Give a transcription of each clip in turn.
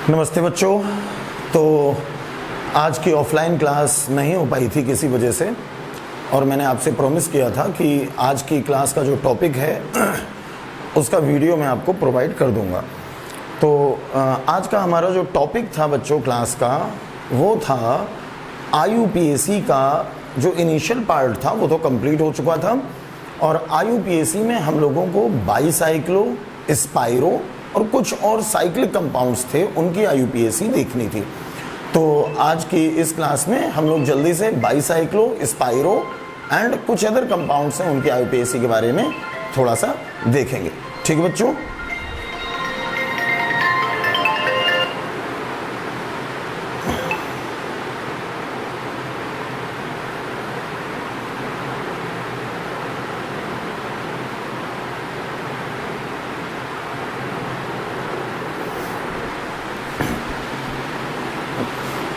नमस्ते बच्चों। तो आज की ऑफलाइन क्लास नहीं हो पाई थी किसी वजह से, और मैंने आपसे प्रॉमिस किया था कि आज की क्लास का जो टॉपिक है उसका वीडियो मैं आपको प्रोवाइड कर दूंगा। तो आज का हमारा जो टॉपिक था बच्चों क्लास का, वो था IUPAC का जो इनिशियल पार्ट था वो तो कंप्लीट हो चुका था, और IUPAC में हम लोगों को बाईसाइक्लो, स्पाइरो और कुछ और साइक्लिक कंपाउंड्स थे, उनकी IUPAC देखनी थी। तो आज की इस क्लास में हम लोग जल्दी से बाईसाइक्लो, स्पाइरो एंड कुछ अदर कंपाउंड्स हैं उनकी IUPAC के बारे में थोड़ा सा देखेंगे। ठीक है बच्चों।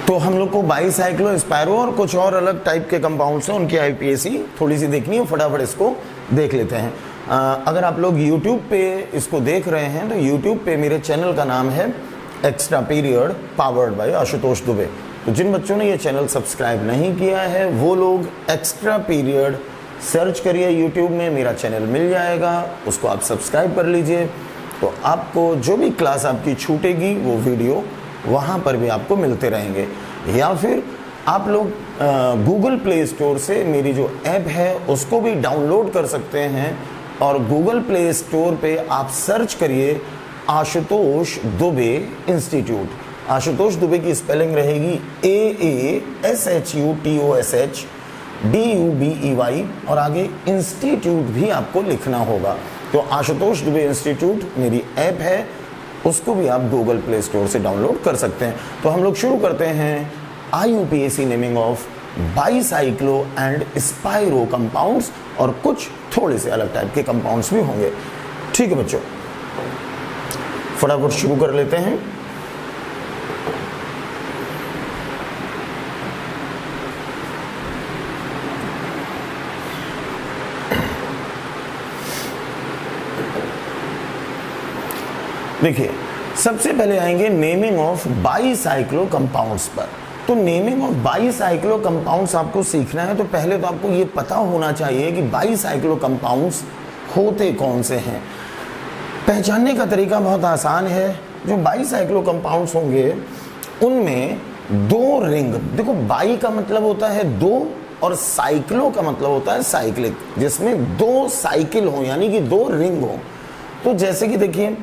तो हम लोग को बाईसाइक्लो, स्पाइरो और कुछ और अलग टाइप के कंपाउंड्स हैं उनकी IUPAC थोड़ी सी देखनी है। फटाफट इसको देख लेते हैं। अगर आप लोग YouTube पे इसको देख रहे हैं तो YouTube पे मेरे चैनल का नाम है extra period powered by Ashutosh Dubey. तो जिन बच्चों ने ये चैनल सब्सक्राइब नहीं किया है वो लोग एक्स्ट्रा पीरियड सर्च करिए YouTube में, मेरा चैनल मिल जाएगा, उसको आप सब्सक्राइब कर लीजिए। तो आपको जो भी क्लास आपकी छूटेगी वो वीडियो वहाँ पर भी आपको मिलते रहेंगे। या फिर आप लोग गूगल प्ले स्टोर से मेरी जो ऐप है उसको भी डाउनलोड कर सकते हैं, और गूगल प्ले स्टोर पे आप सर्च करिए आशुतोष दुबे इंस्टीट्यूट। आशुतोष दुबे की स्पेलिंग रहेगी AASHUTOSHDUBEY और आगे इंस्टीट्यूट भी आपको लिखना होगा। तो आशुतोष दुबे इंस्टीट्यूट मेरी ऐप है, उसको भी आप गूगल प्ले स्टोर से डाउनलोड कर सकते हैं। तो हम लोग शुरू करते हैं IUPAC naming of bicyclo and spiro compounds, और कुछ थोड़े से अलग टाइप के कंपाउंड्स भी होंगे। ठीक है बच्चों, फटाफट शुरू कर लेते हैं। देखिए, सबसे पहले आएंगे नेमिंग ऑफ बाईसाइक्लो कंपाउंड्स पर। तो नेमिंग ऑफ बाईसाइक्लो कंपाउंड्स आपको सीखना है तो पहले तो आपको ये पता होना चाहिए कि बाईसाइक्लो कंपाउंड्स होते कौन से हैं। पहचानने का तरीका बहुत आसान है। जो बाईसाइक्लो कंपाउंड्स होंगे उनमें दो रिंग, देखो बाई का मतलब होता है दो और साइक्लो का मतलब होता है साइक्लिक, जिसमें दो साइकिल हो यानी कि दो रिंग हो। तो जैसे कि देखिए,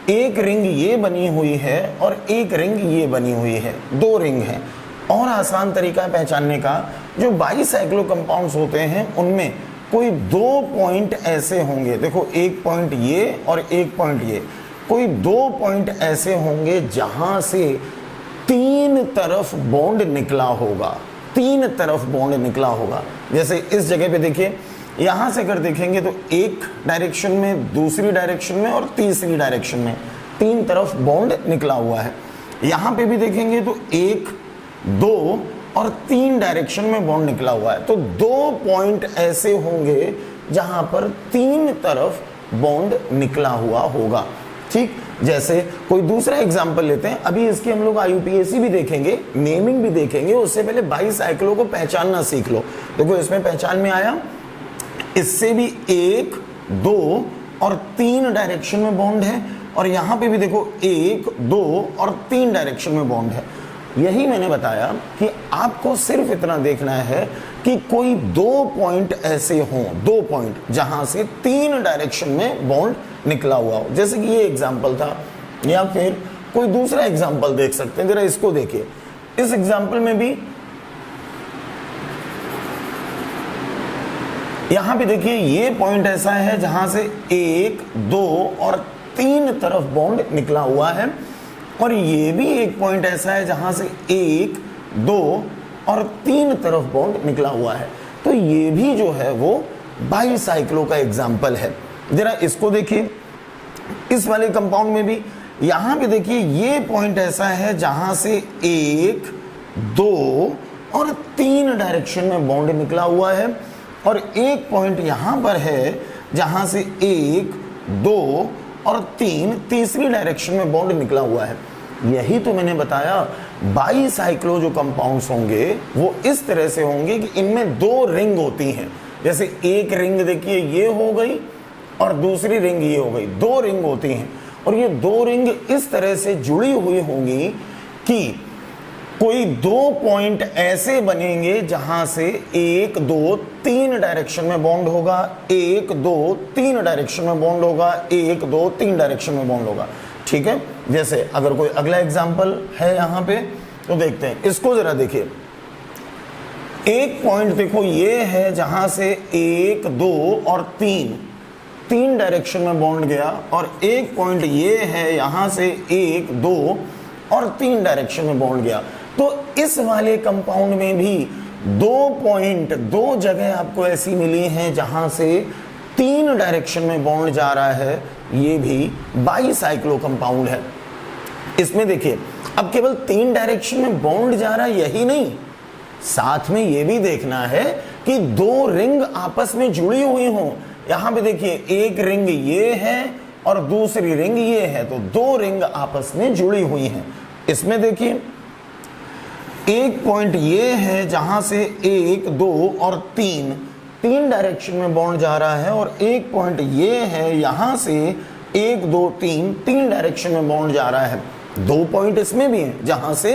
एक रिंग ये बनी हुई है और एक रिंग ये बनी हुई है, दो रिंग हैं। और आसान तरीका है पहचानने का, जो बाईसाइक्लो कंपाउंड्स होते हैं उनमें कोई दो पॉइंट ऐसे होंगे, देखो एक पॉइंट ये और एक पॉइंट ये, कोई दो पॉइंट ऐसे होंगे जहां से तीन तरफ बॉन्ड निकला होगा, तीन तरफ बॉन्ड निकला होगा। जैसे इस जगह पे देखिए, यहां से अगर देखेंगे तो एक डायरेक्शन में, दूसरी डायरेक्शन में और तीसरी डायरेक्शन में तीन तरफ बॉन्ड निकला हुआ है। यहां पे भी देखेंगे तो एक, दो और तीन डायरेक्शन में बॉन्ड निकला हुआ है। तो दो पॉइंट ऐसे होंगे जहां पर तीन तरफ बॉन्ड निकला हुआ होगा। ठीक, जैसे कोई दूसरा एग्जांपल लेते हैं। अभी इसकी हम लोग IUPAC भी देखेंगे, नेमिंग भी देखेंगे, उससे पहले बाईसाइक्लो को पहचानना सीख लो। देखो इसमें पहचान में आया, इससे भी एक, दो और तीन डायरेक्शन में बॉन्ड है, और यहां पे भी देखो एक, दो और तीन डायरेक्शन में बॉन्ड है। यही मैंने बताया कि आपको सिर्फ इतना देखना है कि कोई दो पॉइंट ऐसे हों, दो पॉइंट जहां से तीन डायरेक्शन में बॉन्ड निकला हुआ हो। जैसे कि ये एग्जांपल था, या फिर कोई दूसरा एग्जांपल देख सकते हैं। जरा इसको देखिए, इस एग्जांपल में भी यहां पे देखिए ये पॉइंट ऐसा है जहां से एक, दो और तीन तरफ बॉन्ड निकला हुआ है, और ये भी एक पॉइंट ऐसा है जहां से एक, दो और तीन तरफ बॉन्ड निकला हुआ है। तो ये भी जो है वो बाईसाइक्लो का एग्जाम्पल है। जरा इसको देखिए, इस वाले कंपाउंड में भी यहां पे देखिए ये पॉइंट ऐसा है जहां से एक, दो और तीन डायरेक्शन में बॉन्ड निकला हुआ है, और एक पॉइंट यहां पर है जहां से एक, दो और तीन तीसरी डायरेक्शन में बॉन्ड निकला हुआ है। यही तो मैंने बताया, बाईसाइक्लो जो कंपाउंड्स होंगे वो इस तरह से होंगे कि इनमें दो रिंग होती हैं। जैसे एक रिंग देखिए ये हो गई और दूसरी रिंग ये हो गई, दो रिंग होती हैं और ये दो रिंग इस तरह से जुड़ी हुई होंगी कि कोई दो पॉइंट ऐसे बनेंगे जहां से 1 2 3 डायरेक्शन में बॉन्ड होगा, 1 2 3 डायरेक्शन में बॉन्ड होगा, 1 2 3 डायरेक्शन में बॉन्ड होगा। ठीक है, जैसे अगर कोई अगला एग्जांपल है यहां पे तो देखते हैं, इसको जरा देखिए। एक पॉइंट देखो ये है जहां से 1 2 और 3 डायरेक्शन में बॉन्ड गया और एक पॉइंट ये है यहां से 1 2 और 3 डायरेक्शन में बॉन्ड गया। तो इस वाले कंपाउंड में भी दो पॉइंट, दो जगह आपको ऐसी मिली हैं जहां से 3 डायरेक्शन में बॉन्ड जा रहा है, ये भी बाईसाइक्लो कंपाउंड है। इसमें देखिए अब केवल 3 डायरेक्शन में बॉन्ड जा रहा है यही नहीं, साथ में ये भी देखना है कि दो रिंग आपस में जुड़ी हुई हो। यहां पे देखिए एक रिंग ये है और दूसरी रिंग ये है, तो दो रिंग आपस में जुड़ी हुई हैं। इसमें देखिए एक पॉइंट ये है जहां से 1 2 और 3 डायरेक्शन में बॉन्ड जा रहा है और एक पॉइंट ये है यहां से 1 2 3 डायरेक्शन में बॉन्ड जा रहा है। दो पॉइंट इसमें भी हैं जहां से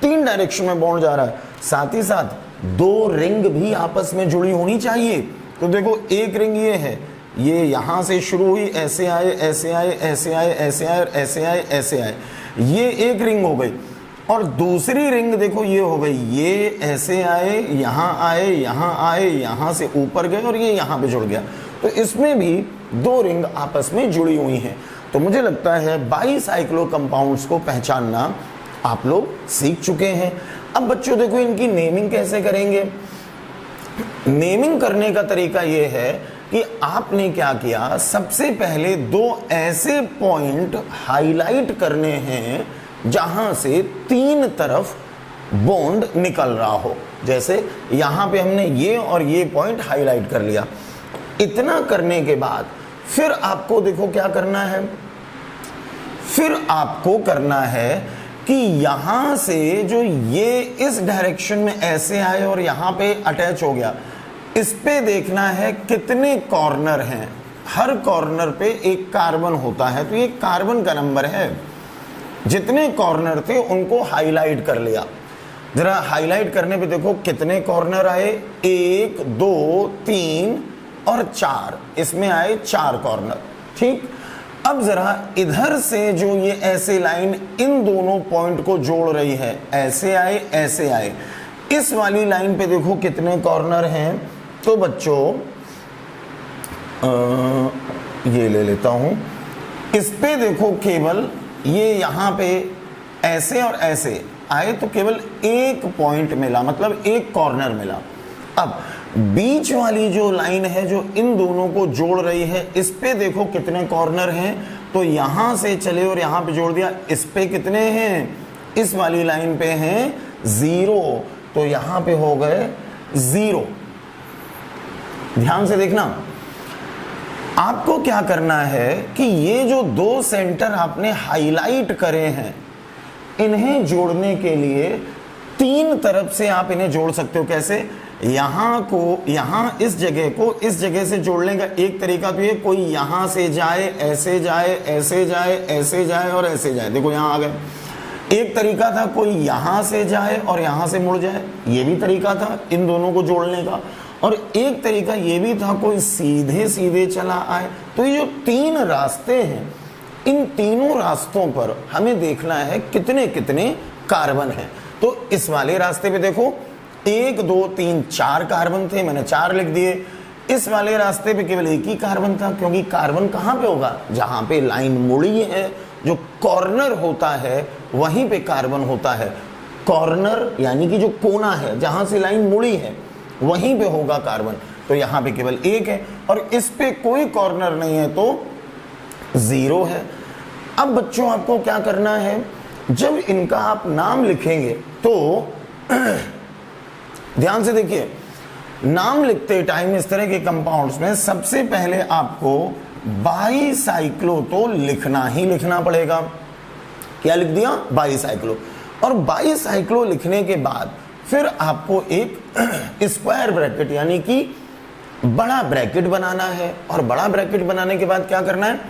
3 डायरेक्शन में बॉन्ड जा रहा है, साथ ही साथ दो रिंग भी आपस में जुड़ी होनी चाहिए। तो देखो एक रिंग ये है, ये यहां से शुरू हुई, ऐसे आए ऐसे आए ऐसे आए ऐसे आए और ऐसे आए ऐसे आए, ये एक रिंग हो गई। और दूसरी रिंग देखो ये हो गई, ये ऐसे आए यहां आए यहां आए, यहां से ऊपर गए और ये यहां पे जुड़ गया। तो इसमें भी दो रिंग आपस में जुड़ी हुई हैं। तो मुझे लगता है बाईसाइक्लो कंपाउंड्स को पहचानना आप लोग सीख चुके हैं। अब बच्चों देखो इनकी नेमिंग कैसे करेंगे। नेमिंग करने का तरीका यह है कि आपने क्या किया, सबसे पहले दो ऐसे पॉइंट हाईलाइट करने हैं जहां से 3 तरफ बॉन्ड निकल रहा हो। जैसे यहां पे हमने ये और ये पॉइंट हाईलाइट कर लिया। इतना करने के बाद फिर आपको देखो क्या करना है, फिर आपको करना है कि यहां से जो ये इस डायरेक्शन में ऐसे आए और यहां पे अटैच हो गया, इस पे देखना है कितने कॉर्नर हैं। हर कॉर्नर पे एक कार्बन होता है, तो ये कार्बन का नंबर है। जितने कॉर्नर थे उनको हाईलाइट कर लिया। जरा हाईलाइट करने पे देखो कितने कॉर्नर आए, 1 2 3 और 4, इसमें आए 4 कॉर्नर। ठीक, अब जरा इधर से जो ये ऐसे लाइन इन दोनों पॉइंट को जोड़ रही है, ऐसे आए ऐसे आए, इस वाली लाइन पे देखो कितने कॉर्नर हैं। तो बच्चों ये ले लेता हूं, इस पे देखो केवल ये यहां पे ऐसे और ऐसे आए तो केवल एक पॉइंट मिला, मतलब एक कॉर्नर मिला। अब बीच वाली जो लाइन है जो इन दोनों को जोड़ रही है, इस पे देखो कितने कॉर्नर हैं। तो यहां से चले और यहां पे जोड़ दिया, इस पे कितने हैं, इस वाली लाइन पे हैं 0, तो यहां पे हो गए 0। ध्यान से देखना, आपको क्या करना है कि ये जो दो सेंटर आपने हाईलाइट करे हैं, इन्हें जोड़ने के लिए 3 तरफ से आप इन्हें जोड़ सकते हो। कैसे, यहां को यहां, इस जगह को इस जगह से जोड़ने का एक तरीका तो ये, कोई यहां से जाए ऐसे जाए ऐसे जाए ऐसे जाए और ऐसे जाए, देखो यहां आ गए। एक तरीका था कोई यहां से जाए और यहां से मुड़ जाए, ये भी तरीका था इन दोनों को जोड़ने का। और एक तरीका ये भी था कोई सीधे सीधे चला आए। तो ये जो 3 रास्ते हैं, इन तीनों रास्तों पर हमें देखना है कितने कितने कार्बन हैं। तो इस वाले रास्ते पे देखो 1 2 3 4 कार्बन थे, मैंने 4 लिख दिए। इस वाले रास्ते पे केवल एक ही कार्बन था, क्योंकि कार्बन कहां पे होगा, जहां पे लाइन मुड़ी है, जो कॉर्नर होता है वहीं पे कार्बन होता है। कॉर्नर यानी कि जो कोना है जहां से लाइन मुड़ी है वहीं पे होगा कार्बन। तो यहां पे केवल एक है और इस पे कोई कॉर्नर नहीं है, तो 0 है। अब बच्चों आपको क्या करना है, जब इनका आप नाम लिखेंगे तो ध्यान से देखिए, नाम लिखते टाइम इस तरह के कंपाउंड्स में सबसे पहले आपको बाईसाइक्लो तो लिखना ही लिखना पड़ेगा। क्या लिख दिया, बाईसाइक्लो। और बाईसाइक्लो लिखने के बाद फिर आपको एक स्क्वायर ब्रैकेट यानी कि बड़ा ब्रैकेट बनाना है। और बड़ा ब्रैकेट बनाने के बाद क्या करना है,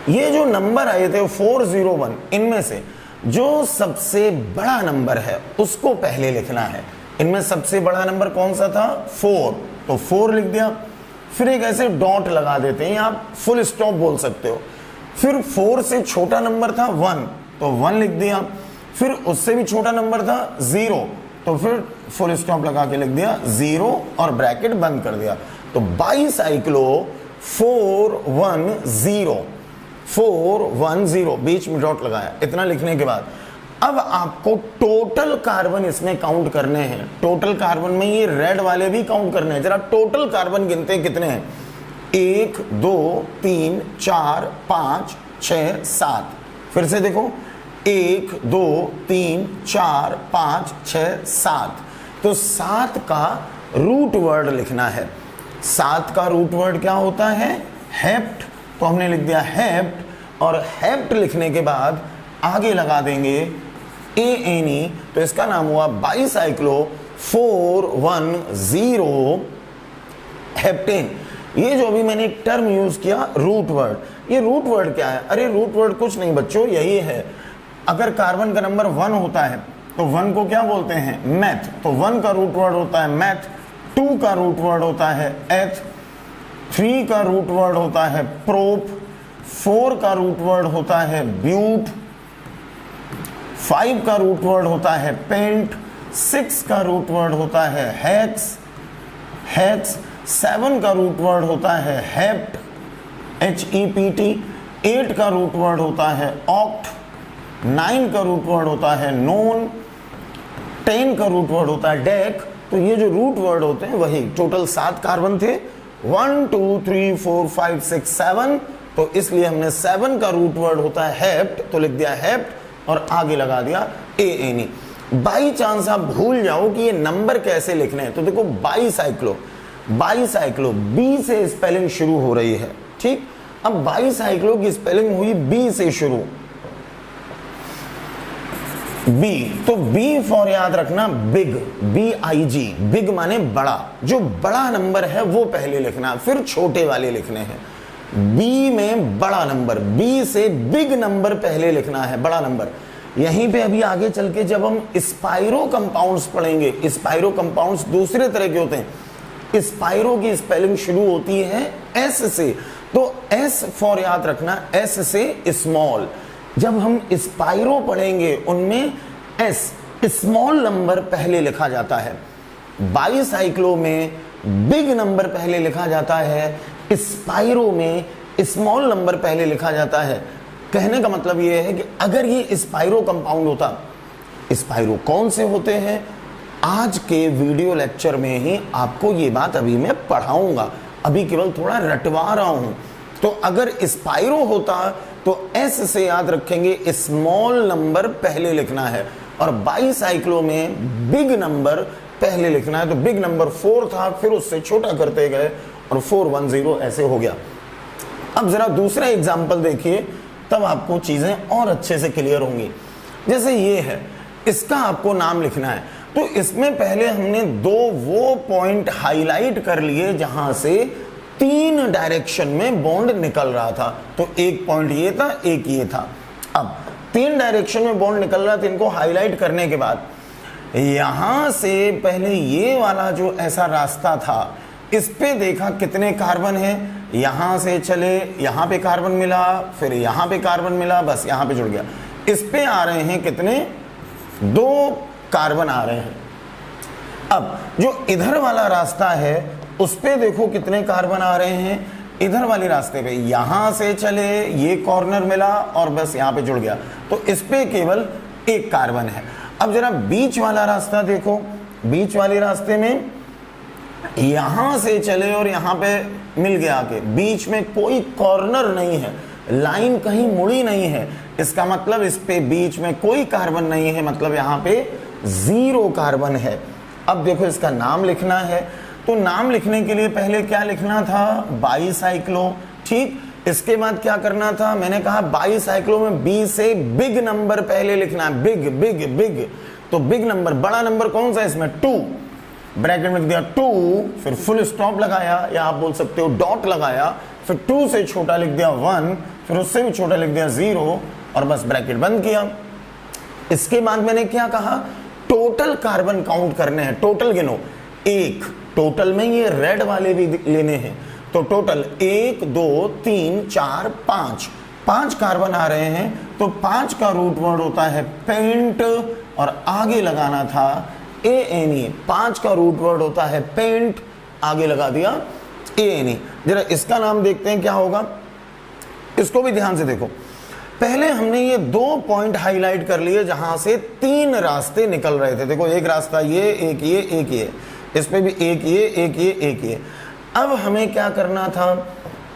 ये जो नंबर आए थे 401, इनमें से जो सबसे बड़ा नंबर है उसको पहले लिखना है। इनमें सबसे बड़ा नंबर कौन सा था, 4, तो 4 लिख दिया। फिर एक ऐसे डॉट लगा देते हैं, आप फुल स्टॉप बोल सकते हो। फिर 4 से छोटा नंबर था 1, तो 1 लिख दिया। फिर उससे भी छोटा नंबर था 0, तो फिर फुल स्टॉप लगा के लिख दिया 0 और ब्रैकेट बंद कर दिया। तो बाईसाइक्लो 410, 410 बीच में डॉट लगाया। इतना लिखने के बाद अब आपको टोटल कार्बन इसमें काउंट करने हैं। टोटल कार्बन में ये रेड वाले भी काउंट करने हैं। जरा टोटल कार्बन गिनते हैं कितने हैं, 1 2 3 4 5 6 7। फिर से देखो 1 2 3 4 5 6 7। तो 7 का रूट वर्ड लिखना है। 7 का रूट वर्ड क्या होता है, हेप्ट। तो हमने लिख दिया हेप्ट, और हेप्ट लिखने के बाद आगे लगा देंगे ANE, तो इसका नाम हुआ बाईसाइक्लो 410 हेप्टेन। ये जो भी मैंने टर्म यूज किया रूट वर्ड, ये रूट वर्ड क्या है, अरे रूट वर्ड कुछ नहीं बच्चों, यही है अगर कार्बन का नंबर 1 होता है तो 1 को क्या बोलते हैं, मैथ। तो 1 का रूट वर्ड होता है मैथ, 2 का रूट वर्ड होता है एथ, 3 का रूट वर्ड होता है प्रोप, 4 का रूट वर्ड होता है ब्यूट, 5 का रूट वर्ड होता है पेंट, 6 का रूट वर्ड होता है हेक्स, 7 का रूट वर्ड होता है हेप्ट, HEPT, 8 का रूट वर्ड होता है ऑक्ट, 9 का रूट वर्ड होता है नोन, 10 का रूट वर्ड होता है डेक। तो ये जो रूट वर्ड होते हैं वही टोटल 7 कार्बन थे, 1 2 3 4 5 6 7। तो इसलिए हमने 7 का रूट वर्ड होता है हेप्ट, तो लिख दिया हेप्ट और आगे लगा दिया ANE। बाई चांस आप भूल जाओ कि ये नंबर कैसे लिखने हैं, तो देखो बाईसाइक्लो, बाईसाइक्लो B से स्पेलिंग शुरू हो रही है, ठीक। अब बाईसाइक्लो की स्पेलिंग हुई B से शुरू, B, तो B फॉर याद रखना बिग, BIG, बिग माने बड़ा। जो बड़ा नंबर है वो पहले लिखना, फिर छोटे वाले लिखने हैं। B में बड़ा नंबर, B से बिग नंबर पहले लिखना है, बड़ा नंबर। यहीं पे अभी आगे चल के जब हम स्पाइरो कंपाउंड्स पढ़ेंगे, स्पाइरो कंपाउंड्स दूसरे तरह के होते हैं। स्पाइरो की स्पेलिंग शुरू होती है S से, तो S फॉर याद रखना, S से स्मॉल। जब हम स्पाइरो पढ़ेंगे उनमें S स्मॉल नंबर पहले लिखा जाता है। बाईसाइक्लो में बिग नंबर पहले लिखा जाता है, स्पाइरो में स्मॉल नंबर पहले लिखा जाता है। कहने का मतलब यह है कि अगर ये स्पाइरो कंपाउंड होता, स्पाइरो कौन से होते हैं, आज के वीडियो लेक्चर में ही आपको ये बात अभी मैं पढ़ाऊंगा, अभी केवल थोड़ा रटवा रहा हूं। तो अगर स्पाइरो होता तो S से याद रखेंगे स्मॉल नंबर पहले लिखना है, और बाईसाइक्लो में बिग नंबर पहले लिखना है। तो बिग नंबर 4 था, फिर उससे छोटा करते गए और 410 ऐसे हो गया। अब जरा दूसरा एग्जाम्पल देखिए, तब आपको चीजें और अच्छे से क्लियर होंगी। जैसे ये है, इसका आपको नाम लिखना है, तो इसमें पहले हमने 2 वो पॉइंट हाईलाइट कर लिए जहां से 3 डायरेक्शन में बॉन्ड निकल रहा था। तो एक पॉइंट ये था, एक ये था। अब 3 डायरेक्शन में बॉन्ड निकल रहा था, इनको हाईलाइट करने के बाद यहां से पहले ये वाला जो ऐसा रास्ता था, इस पे देखा कितने कार्बन हैं, यहां से चले, यहां पे कार्बन मिला, फिर यहां पे कार्बन मिला, बस यहां पे जुड़ गया। इस पे आ रहे हैं कितने, 2 कार्बन आ रहे हैं। अब जो इधर वाला रास्ता है उस पे देखो कितने कार्बन आ रहे हैं, इधर वाले रास्ते पे यहां से चले, ये कॉर्नर मिला और बस यहां पे जुड़ गया। तो इस पे केवल 1 कार्बन है। अब जरा बीच वाला रास्ता देखो, बीच वाले रास्ते में यहां से चले और यहां पे मिल गया आके, बीच में कोई कॉर्नर नहीं है, लाइन कहीं मुड़ी नहीं है, इसका मतलब इस पे बीच में कोई कार्बन नहीं है, मतलब यहां पे 0 कार्बन है। अब देखो इसका नाम लिखना है, तो नाम लिखने के लिए पहले क्या लिखना था, बाईसाइक्लो, ठीक। इसके बाद क्या करना था, मैंने कहा बाईसाइक्लो में बी से बिग नंबर पहले लिखना है, बिग बिग बिग। तो बिग नंबर, बड़ा नंबर कौन सा है इसमें, 2, ब्रैकेट में लिख दिया 2, फिर फुल स्टॉप लगाया या आप बोल सकते हो डॉट लगाया, फिर 2 से छोटा लिख दिया 1, फिर उससे भी छोटा लिख दिया 0 और बस ब्रैकेट बंद किया। इसके बाद मैंने क्या कहा, टोटल कार्बन काउंट करने हैं, टोटल गिनो, 1, टोटल में ये रेड वाले भी लेने हैं, तो टोटल 1 2 3 4 5 कार्बन आ रहे हैं, तो 5 का रूट वर्ड होता है पेंट और आगे लगाना था ANE, 5 का रूट वर्ड होता है पेंट, आगे लगा दिया ANE। जरा इसका नाम देखते हैं क्या होगा, इसको भी ध्यान से देखो। पहले हमने ये 2 पॉइंट हाईलाइट कर लिए जहां से 3 रास्ते निकल रहे थे, देखो एक रास्ता ये, एक ये, एक ये, इस पे भी एक ये, एक ये, एक ये। अब हमें क्या करना था,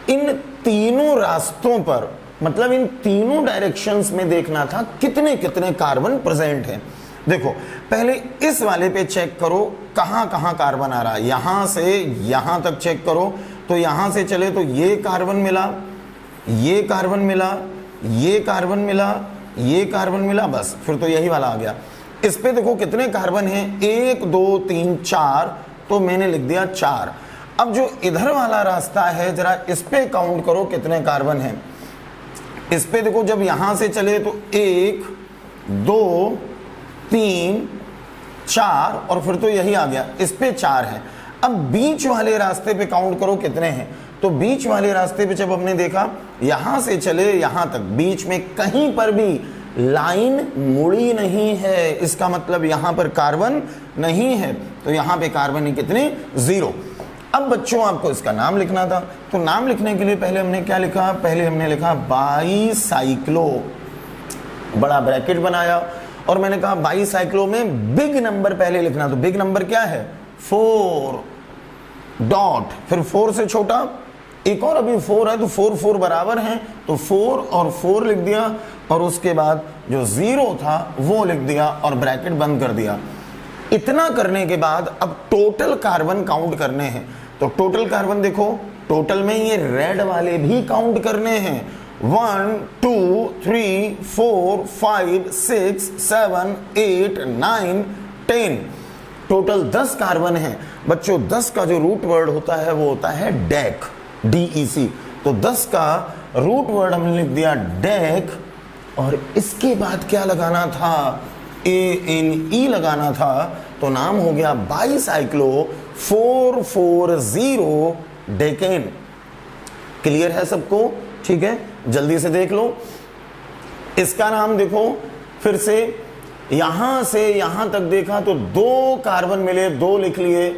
इन तीनों रास्तों पर, मतलब इन तीनों डायरेक्शंस में देखना था कितने कितने कार्बन प्रेजेंट हैं। देखो पहले इस वाले पे चेक करो कहां कहां कार्बन आ रहा है, यहां से यहां तक चेक करो, तो यहां से चले तो ये कार्बन मिला, ये कार्बन मिला, ये कार्बन मिला, ये कार्बन मिला, बस फिर तो यही वाला आ गया। इस पे देखो कितने कार्बन हैं, 1 2 3 4, तो मैंने लिख दिया 4। अब जो इधर वाला रास्ता है जरा इस पे काउंट करो कितने कार्बन हैं। इस पे देखो जब यहां से चले तो 1 2 3 4 और फिर तो यही आ गया, इस पे 4 है। अब बीच वाले रास्ते पे काउंट करो कितने हैं, तो बीच वाले रास्ते पे जब हमने देखा यहां से चले यहां तक, बीच में कहीं पर भी लाइन मुड़ी नहीं है, इसका मतलब यहां पर कार्बन नहीं है, तो यहां पे कार्बन है कितने, 0। अब बच्चों आपको इसका नाम लिखना था, तो नाम लिखने के लिए पहले हमने क्या लिखा, पहले हमने लिखा बाईसाइक्लो, बड़ा ब्रैकेट बनाया और मैंने कहा बाईसाइक्लो में बिग नंबर पहले लिखना, तो बिग नंबर क्या है 4 डॉट, फिर 4 से छोटा एक और अभी 4 है, तो 4 4 बराबर हैं, तो 4 और 4 लिख दिया और उसके बाद जो 0 था वो लिख दिया और ब्रैकेट बंद कर दिया। इतना करने के बाद अब टोटल कार्बन काउंट करने हैं, तो टोटल कार्बन देखो, टोटल में ये रेड वाले भी काउंट करने हैं, 1 2 3 4 5 6 7 8 9 10, टोटल 10 कार्बन है बच्चों। 10 का जो रूट वर्ड होता है वो होता है डेक, DEC, तो 10 का रूट वर्ड हमने लिख दिया डेक और इसके बाद क्या लगाना था, ANE लगाना था, तो नाम हो गया बाईसाइक्लो 440 डेकेन। क्लियर है सबको, ठीक है, जल्दी से देख लो। इसका नाम देखो फिर से यहां तक देखा तो 2 कार्बन मिले, 2 लिख लिए।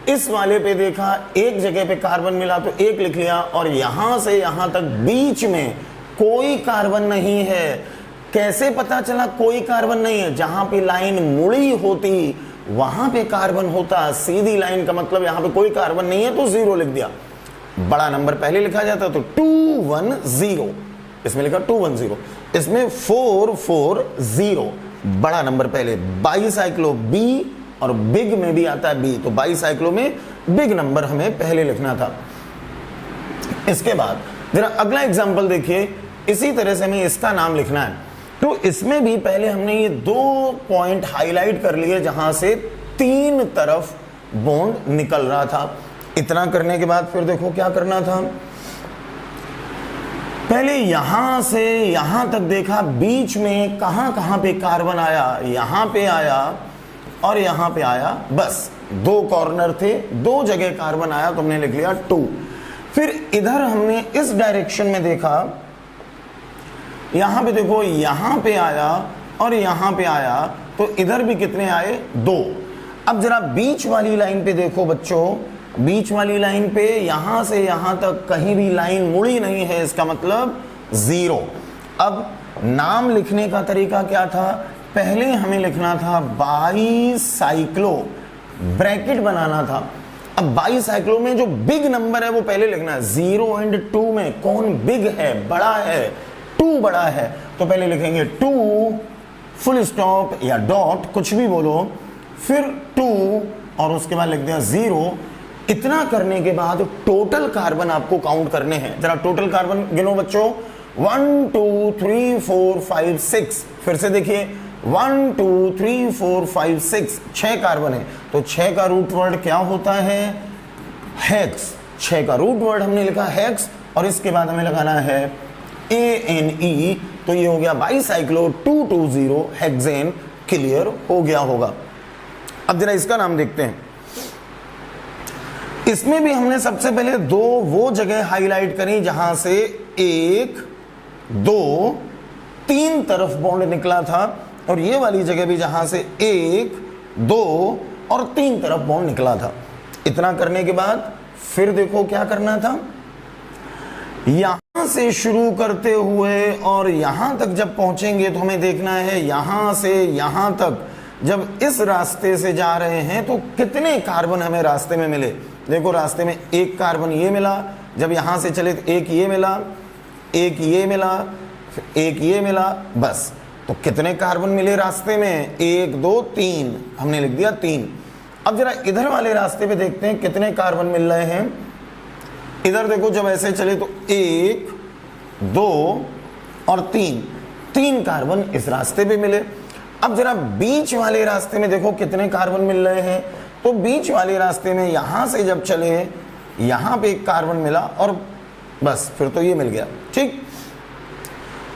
इस वाले पे देखा एक जगह पे कार्बन मिला तो 1 लिख लिया और यहां से यहां तक बीच में कोई कार्बन नहीं है। कैसे पता चला कोई कार्बन नहीं है, जहां पे लाइन मुड़ी होती वहां पे कार्बन होता, सीधी लाइन का मतलब यहां पे कोई कार्बन नहीं है तो 0 लिख दिया। बड़ा नंबर पहले लिखा जाता तो 210, इसमें लिखा 210, इसमें 440 बड़ा नंबर पहले। बाईसाइक्लो बी और बिग में भी आता है बी, तो बाईसाइक्लो में बिग नंबर हमें पहले लिखना था। इसके बाद जरा अगला एग्जांपल देखिए, इसी तरह से हमें इसका नाम लिखना है, तो इसमें भी पहले हमने ये 2 पॉइंट हाईलाइट कर लिए जहां से 3 तरफ बॉन्ड निकल रहा था। इतना करने के बाद फिर देखो क्या करना था, पहले यहां से यहां तक देखा बीच में कहां कहां पे कार्बन आया, यहां पे आया और यहां पे आया, बस 2 कॉर्नर थे, 2 जगह कार्बन आया तो हमने लिख लिया 2। फिर इधर हमने इस डायरेक्शन में देखा, यहां पे देखो यहां पे आया और यहां पे आया, तो इधर भी कितने आए 2। अब जरा बीच वाली लाइन पे देखो बच्चों, बीच वाली लाइन पे यहां से यहां तक कहीं भी लाइन मुड़ी नहीं है, इसका मतलब 0। अब नाम लिखने का तरीका क्या था, पहले हमें लिखना था बाईसाइक्लो, ब्रैकेट बनाना था। अब बाईसाइक्लो में जो बिग नंबर है वो पहले लिखना है, 0 और 2 में कौन बिग है, बड़ा है, 2 बड़ा है, तो पहले लिखेंगे 2 फुल स्टॉप या डॉट कुछ भी बोलो, फिर 2 और उसके बाद लिख दिया 0। इतना करने के बाद टोटल कार्बन आपको काउंट करने हैं। जरा टोटल कार्बन गिनो बच्चों, 1 2 3 4 5 6। फिर से देखिए 1 2 3 4 5 6, 6 कार्बन है। तो 6 का रूट वर्ड क्या होता है? हेक्स। 6 का रूट वर्ड हमने लिखा हेक्स, और इसके बाद हमें लगाना है ANE। तो ये हो गया बाईसाइक्लो 220 हेक्सेन। क्लियर हो गया होगा। अब जरा इसका नाम देखते हैं। इसमें भी हमने सबसे पहले दो वो जगह हाईलाइट करी जहां से 1 2 3 तरफ बॉन्ड निकला था, और ये वाली जगह भी जहां से 1 2 और 3 तरफ बॉन्ड निकला था। इतना करने के बाद फिर देखो क्या करना था, यहां से शुरू करते हुए और यहां तक जब पहुंचेंगे तो हमें देखना है यहां से यहां तक जब इस रास्ते से जा रहे हैं तो कितने कार्बन हमें रास्ते में मिले। देखो रास्ते में 1 कार्बन ये मिला, जब यहां से चले तो 1 ये मिला, 1 ये मिला, फिर 1 ये मिला, बस। तो कितने कार्बन मिले रास्ते में? 1 2 3, हमने लिख दिया 3। अब जरा इधर वाले रास्ते पे देखते हैं कितने कार्बन मिल रहे हैं। इधर देखो जब ऐसे चले तो 1 2 और 3 कार्बन इस रास्ते पे मिले। अब जरा बीच वाले रास्ते में देखो कितने कार्बन मिल रहे हैं। तो बीच वाले रास्ते में यहां से जब चले, यहां पे 1 कार्बन मिला और बस फिर तो ये मिल गया। ठीक,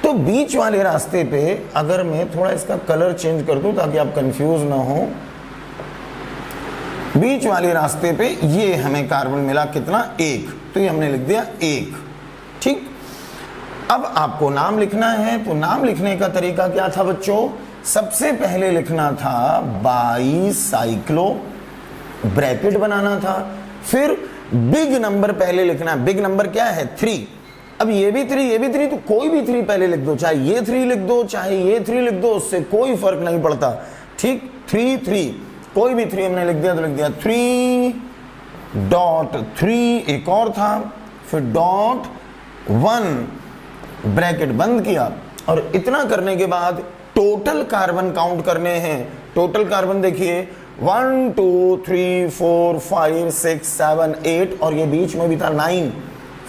तो बीच वाले रास्ते पे अगर मैं थोड़ा इसका कलर चेंज कर दूं ताकि आप कंफ्यूज ना हो, बीच वाले रास्ते पे ये हमें कार्बन मिला कितना? 1। तो ये हमने लिख दिया 1। ठीक, अब आपको नाम लिखना है। तो नाम लिखने का तरीका क्या था बच्चों? सबसे पहले लिखना था बाईसाइक्लो, ब्रैकेट बनाना था, फिर बिग नंबर पहले लिखना है। बिग नंबर क्या है? 3। अब ये भी 3 ये भी 3, तो कोई भी 3 पहले लिख दो, चाहे ये 3 लिख दो चाहे ये 3 लिख दो, उससे कोई फर्क नहीं पड़ता। ठीक, 3 3 कोई भी 3 हमने लिख दिया तो लिख दिया 3.3। एक और था, फिर .1 ब्रैकेट बंद किया, और इतना करने के बाद टोटल कार्बन काउंट करने हैं। टोटल कार्बन देखिए 1 2 3 4 5 6 7 8, और ये बीच में भी था 9।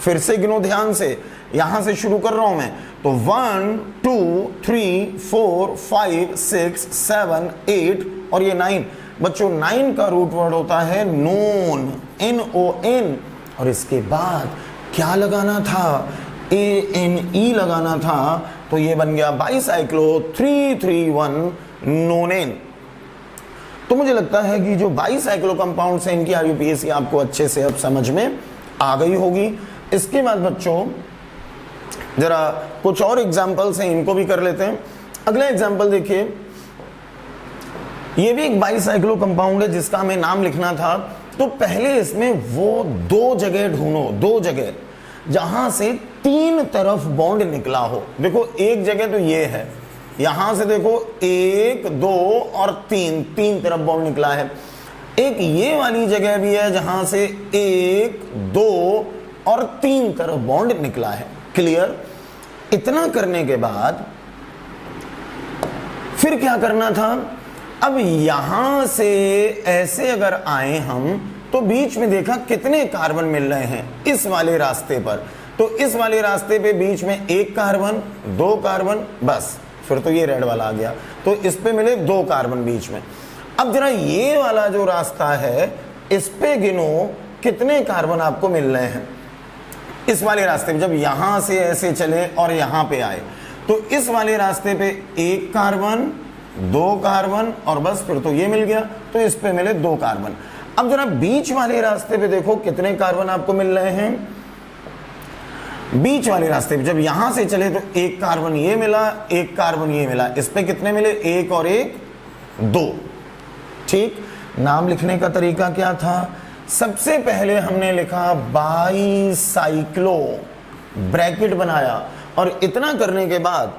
फिर से गिनो ध्यान से, यहां से शुरू कर रहा हूं मैं। तो 1 2 3 4 5 6 7 8 और ये 9। बच्चों 9 का रूट वर्ड होता है नोन, NON, और इसके बाद क्या लगाना था? ANE लगाना था। तो ये बन गया बाईसाइक्लो 331 नोनेन। तो मुझे लगता है कि जो बाईसाइक्लो कंपाउंड है इनकी RUPAC आपको अच्छे से अब समझ में आ गई होगी। इसके बाद बच्चों जरा कुछ और एग्जांपल्स हैं, इनको भी कर लेते हैं। अगला एग्जांपल देखिए, ये भी एक बाईसाइक्लो कंपाउंड है जिसका हमें नाम लिखना था। तो पहले इसमें वो 2 जगह ढूंढो, 2 जगह जहां से 3 तरफ बॉन्ड निकला हो। देखो एक जगह तो ये है, यहां से देखो 1 2 और 3 तरफ बॉन्ड निकला है। एक ये वाली जगह भी है जहां से 1 2 और 3 तरफ बॉन्ड निकला है। क्लियर? इतना करने के बाद फिर क्या करना था? अब यहां से ऐसे अगर आए हम तो बीच में देखा कितने कार्बन मिल रहे हैं इस वाले रास्ते पर। तो इस वाले रास्ते पे बीच में 1 कार्बन 2 कार्बन, बस फिर तो ये रेड वाला आ गया। तो इस पे मिले 2 कार्बन बीच में। अब जरा ये वाला जो रास्ता है इस पे गिनो कितने कार्बन आपको मिल रहे हैं इस वाले रास्ते पे। जब यहां से ऐसे चले और यहां पे आए तो इस वाले रास्ते पे 1 कार्बन 2 कार्बन और बस फिर तो ये मिल गया। तो इस पे मिले 2 कार्बन। अब जरा बीच वाले रास्ते पे देखो कितने कार्बन आपको मिल रहे हैं। बीच वाले रास्ते पे जब यहां से चले तो 1 कार्बन ये मिला, 1 कार्बन ये मिला। इस पे कितने मिले? 1 और 1 2। ठीक, नाम लिखने का तरीका क्या था? सबसे पहले हमने लिखा बाईसाइक्लो, ब्रैकेट बनाया, और इतना करने के बाद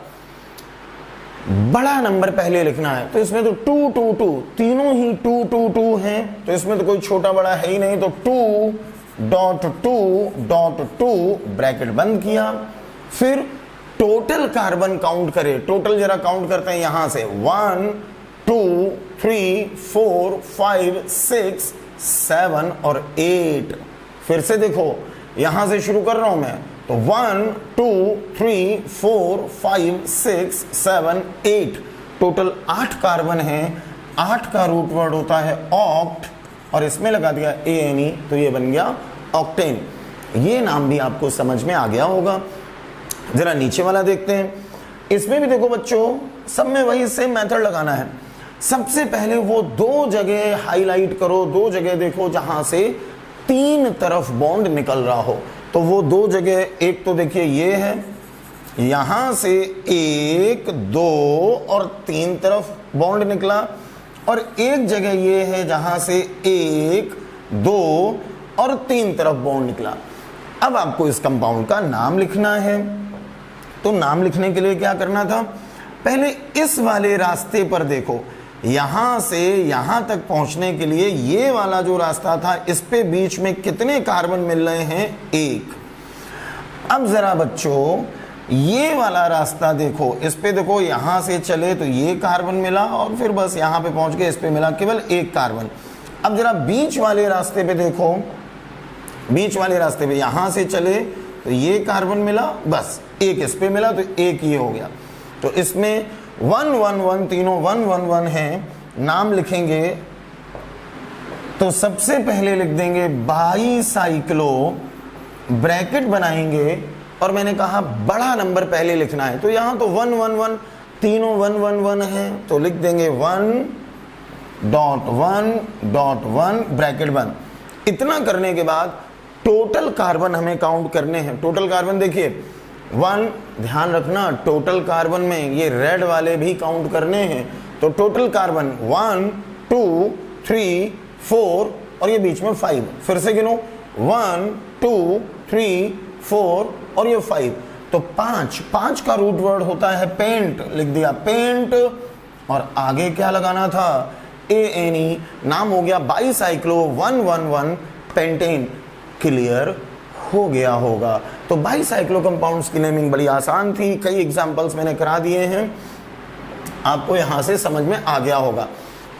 बड़ा नंबर पहले लिखना है। तो इसमें तो 2 2 2 तीनों ही 2 2 2 हैं, तो इसमें तो कोई छोटा बड़ा है ही नहीं। तो 2.2.2 ब्रैकेट बंद किया। फिर टोटल कार्बन काउंट करें। टोटल जरा काउंट करते हैं यहां से 1 2 3 4 5 6 7 और 8। फिर से देखो, यहां से शुरू कर रहा हूं मैं, तो 1 2 3 4 5 6 7 8, टोटल 8 कार्बन है। 8 का रूट वर्ड होता है ऑक्ट, और इसमें लगा दिया ANE, तो ये बन गया ऑक्टेन। ये नाम भी आपको समझ में आ गया होगा। जरा नीचे वाला देखते हैं। इसमें भी देखो बच्चों, सब में वही सेम मेथड लगाना है। सबसे पहले वो 2 जगह हाईलाइट करो, 2 जगह देखो जहां से 3 तरफ बॉन्ड निकल रहा हो। तो वो 2 जगह, एक तो देखिए ये है, यहां से 1 2 और 3 तरफ बॉन्ड निकला, और एक जगह ये है जहां से 1 2 और 3 तरफ बॉन्ड निकला। अब आपको इस कंपाउंड का नाम लिखना है। तो नाम लिखने के लिए क्या करना था, पहले इस वाले रास्ते पर देखो, यहां से यहां तक पहुंचने के लिए ये वाला जो रास्ता था, इस पे बीच में कितने कार्बन मिल रहे हैं, 1। अब जरा बच्चों ये वाला रास्ता देखो, इस पे देखो, यहां से चले तो ये कार्बन मिला, और फिर बस यहां पे पहुंच गए, इस पे मिला केवल 1 कार्बन। अब जरा बीच वाले रास्ते पे देखो, बीच वाले रास्ते पे यहां से चले तो ये कार्बन मिला, बस 1 इस पे मिला, तो 1 ये हो गया। तो इसमें 1 1 1 तीनों 1 1 1 है। नाम लिखेंगे तो सबसे पहले लिख देंगे बाईसाइक्लो, ब्रैकेट बनाएंगे, और मैंने कहा बड़ा नंबर पहले लिखना है, तो यहां तो 1 1 1 तीनों 1 1 1 है, तो लिख देंगे 1.1.1 ब्रैकेट बंद। इतना करने के बाद टोटल कार्बन हमें काउंट करने हैं। टोटल कार्बन देखिए 1, ध्यान रखना टोटल कार्बन में ये रेड वाले भी काउंट करने हैं। तो टोटल कार्बन 1 2 3 4 और ये बीच में 5। फिर से गिनो, 1 2 3 4 और ये 5। तो 5 का रूट वर्ड होता है पेंट, लिख दिया पेंट, और आगे क्या लगाना था, ANE। नाम हो गया बाईसाइक्लो 111 पेंटेन। क्लियर हो गया होगा। तो बाईसाइक्लो कंपाउंड्स की नेमिंग बड़ी आसान थी, कई एग्जांपल्स मैंने करा दिए हैं, आपको यहां से समझ में आ गया होगा।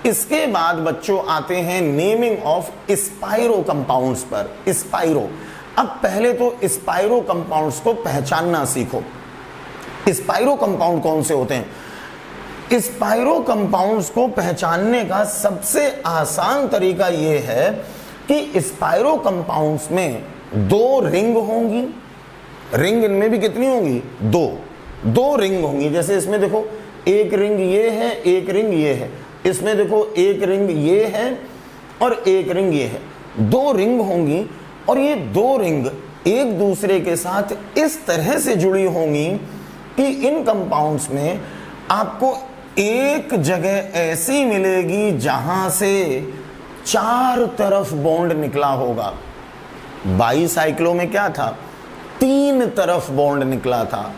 इसके बाद बच्चों आते हैं नेमिंग ऑफ स्पाइरो कंपाउंड्स पर। स्पाइरो, अब पहले तो स्पाइरो कंपाउंड्स को पहचानना सीखो। स्पाइरो कंपाउंड कौन से होते हैं? स्पाइरो कंपाउंड्स को पहचानने का सबसे आसान तरीका यह है कि स्पाइरो कंपाउंड्स में 2 रिंग होंगी। रिंग इनमें भी कितनी होंगी? 2 रिंग होंगी। जैसे इसमें देखो, एक रिंग ये है, एक रिंग ये है। इसमें देखो, एक रिंग ये है और एक रिंग ये है। 2 रिंग होंगी, और ये 2 रिंग एक दूसरे के साथ इस तरह से जुड़ी होंगी कि इन कंपाउंड्स में आपको एक जगह ऐसी मिलेगी जहां से 4 तरफ बॉन्ड निकला होगा। बाईसाइक्लो में क्या था? 3 तरफ बॉन्ड निकला था।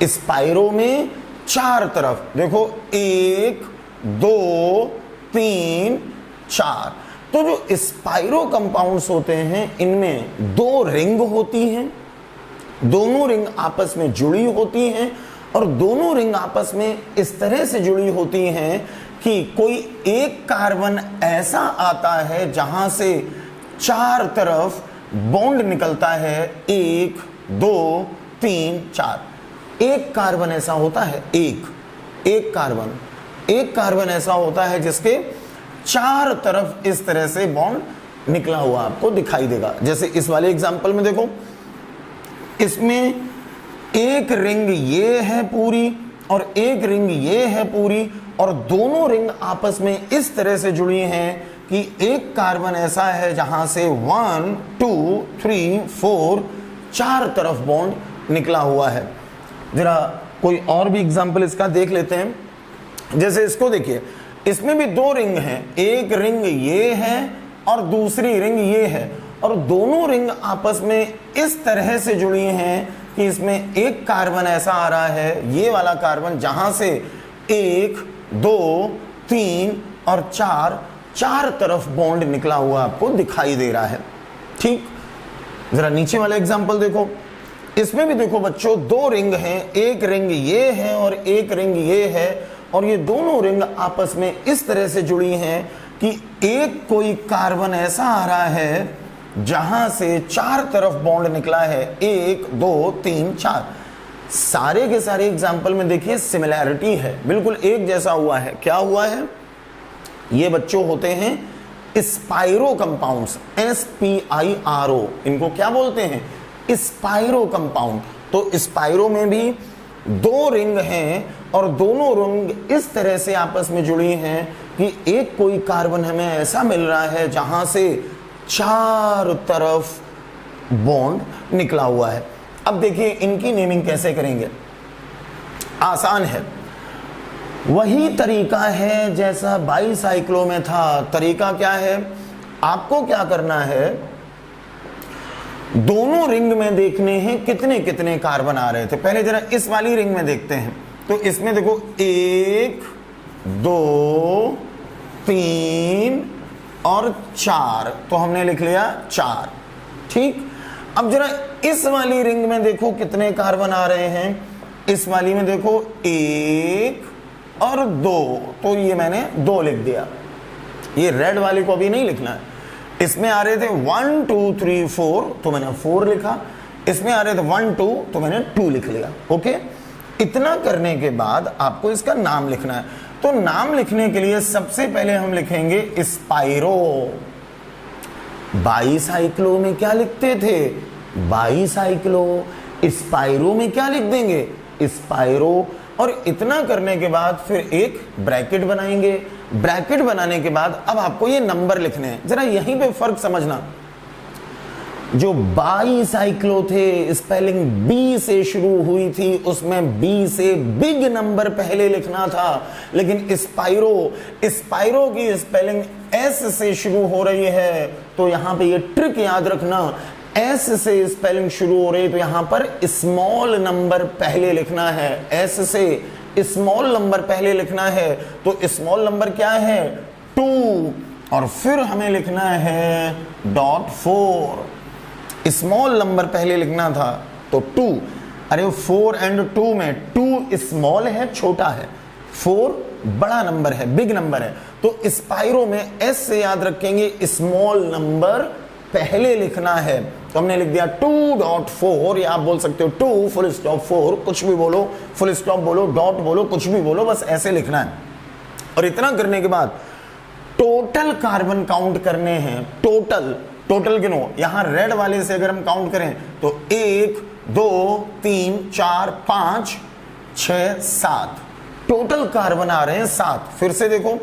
स्पाइरो में 4 तरफ। देखो 1 2 3 4। तो जो स्पाइरो कंपाउंड्स होते हैं इनमें 2 रिंग होती हैं, दोनों रिंग आपस में जुड़ी होती हैं, और दोनों रिंग आपस में इस तरह से जुड़ी होती हैं कि कोई एक कार्बन ऐसा आता है जहां से 4 तरफ बॉन्ड निकलता है। 1 2 3 4। एक कार्बन ऐसा होता है, एक कार्बन ऐसा होता है जिसके 4 तरफ इस तरह से बॉन्ड निकला हुआ आपको दिखाई देगा। जैसे इस वाले एग्जांपल में देखो, इसमें एक रिंग ये है पूरी और एक रिंग ये है पूरी, और दोनों रिंग आपस में इस तरह से जुड़ी हैं कि एक कार्बन ऐसा है जहां से 1 2 3 4 4 तरफ बॉन्ड निकला हुआ है। जरा कोई और भी एग्जांपल इसका देख लेते हैं। जैसे इसको देखिए, इसमें भी 2 रिंग हैं, एक रिंग ये है और दूसरी रिंग ये है, और दोनों रिंग आपस में इस तरह से जुड़ी हैं कि इसमें एक कार्बन ऐसा आ रहा है, ये वाला कार्बन, जहां से 1 2 3 और 4 तरफ बॉन्ड निकला हुआ आपको दिखाई दे रहा है। ठीक, जरा नीचे वाला एग्जांपल देखो। इसमें भी देखो बच्चों, 2 रिंग हैं, एक रिंग ये है और एक रिंग ये है, और ये दोनों रिंग आपस में इस तरह से जुड़ी हैं कि एक कोई कार्बन ऐसा आ रहा है जहां से चार तरफ बॉन्ड निकला है, 1 2 3 4। सारे के सारे एग्जाम्पल में देखिए सिमिलैरिटी है, बिल्कुल एक जैसा हुआ है। क्या हुआ है? ये बच्चों होते हैं स्पाइरो कंपाउंड्स, SPIRO, इनको क्या बोलते हैं? Spiro compound. तो स्पाइरो में भी दो रिंग हैं और दोनों रिंग इस तरह से आपस में जुड़ी हैं कि एक कोई कार्बन हमें ऐसा मिल रहा है जहां से चार तरफ बॉन्ड निकला हुआ है। अब देखिए इनकी नेमिंग कैसे करेंगे, आसान है, वही तरीका है जैसा बाईसाइक्लो में था। तरीका क्या है? आपको क्या करना है, दोनों रिंग में देखने हैं कितने कितने कार्बन आ रहे थे। पहले जरा इस वाली रिंग में देखते हैं, तो इसमें देखो 1 2 3 और 4, तो हमने लिख लिया 4, ठीक। अब जरा इस वाली रिंग में देखो कितने कार्बन आ रहे हैं, इस वाली में देखो 1 और 2, तो ये मैंने 2 लिख दिया। ये रेड वाली को अभी नहीं लिखना है। इसमें आ रहे थे 1 2 3 4, तो मैंने 4 लिखा। इसमें आ रहे थे 1 2, तो मैंने 2 लिख लिया। ओके, इतना करने के बाद आपको इसका नाम लिखना है। तो नाम लिखने के लिए सबसे पहले हम लिखेंगे स्पाइरो। बाईसाइक्लो में क्या लिखते थे? बाईसाइक्लो। स्पाइरो में क्या लिख देंगे? स्पाइरो। और इतना करने के बाद फिर एक ब्रैकेट बनाएंगे। ब्रैकेट बनाने के बाद अब आपको ये नंबर लिखने हैं। जरा यहीं पे फर्क समझना, जो बाईसाइक्लो थे स्पेलिंग बी से शुरू हुई थी, उसमें बी से बिग नंबर पहले लिखना था। लेकिन स्पाइरो की स्पेलिंग एस से शुरू हो रही है, तो यहां पे ये ट्रिक याद रखना, एस से स्पेलिंग शुरू हो रही है तो यहां पर स्मॉल नंबर पहले लिखना है। एस से स्मॉल नंबर पहले लिखना है, तो स्मॉल नंबर क्या है? 2, और फिर हमें लिखना है .4। स्मॉल नंबर पहले लिखना था तो 2। अरे 4 और 2 में 2 स्मॉल है, छोटा है, 4 बड़ा नंबर है, बिग नंबर है। तो स्पाइरो में एस से याद रखेंगे, स्मॉल नंबर पहले लिखना है। तो हमने लिख दिया 2.4, या आप बोल सकते हो 2 फुल स्टॉप 4, कुछ भी बोलो, फुल स्टॉप बोलो, डॉट बोलो, कुछ भी बोलो, बस ऐसे लिखना है। और इतना करने के बाद टोटल कार्बन काउंट करने हैं। टोटल गिनो। यहां रेड वाले से अगर हम काउंट करें तो 1 2 3 4 5 6 7 टोटल कार्बन आ रहे हैं 7। फिर से देखो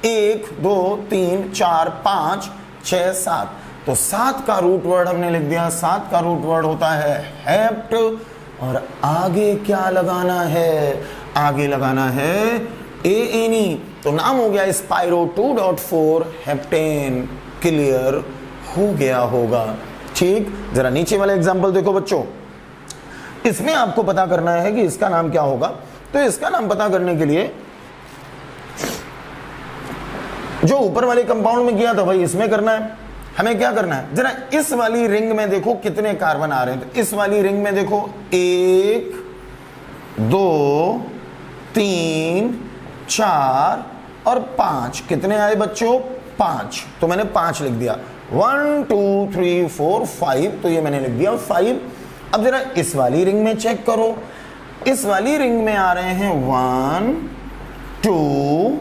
1 2 3 4 5 6 7, तो 7 का रूट वर्ड हमने लिख दिया। 7 का रूट वर्ड होता है हेप्ट। और आगे क्या लगाना है? आगे लगाना है ANE। तो नाम हो गया स्पाइरो 2.4 हेप्टेन। क्लियर हो गया होगा, ठीक। जरा नीचे वाला एग्जांपल देखो बच्चों, इसमें आपको पता करना है कि इसका नाम क्या होगा। तो इसका नाम पता करने के लिए जो ऊपर वाले कंपाउंड में किया था भाई इसमें करना है। हमें क्या करना है, जरा इस वाली रिंग में देखो कितने कार्बन आ रहे हैं। तो इस वाली रिंग में देखो 1 2 3 4 और 5, कितने आए बच्चों? 5। तो मैंने 5 लिख दिया। 1 2 3 4 5, तो ये मैंने लिख दिया 5। अब जरा इस वाली रिंग में चेक करो, इस वाली रिंग में आ रहे हैं 1 2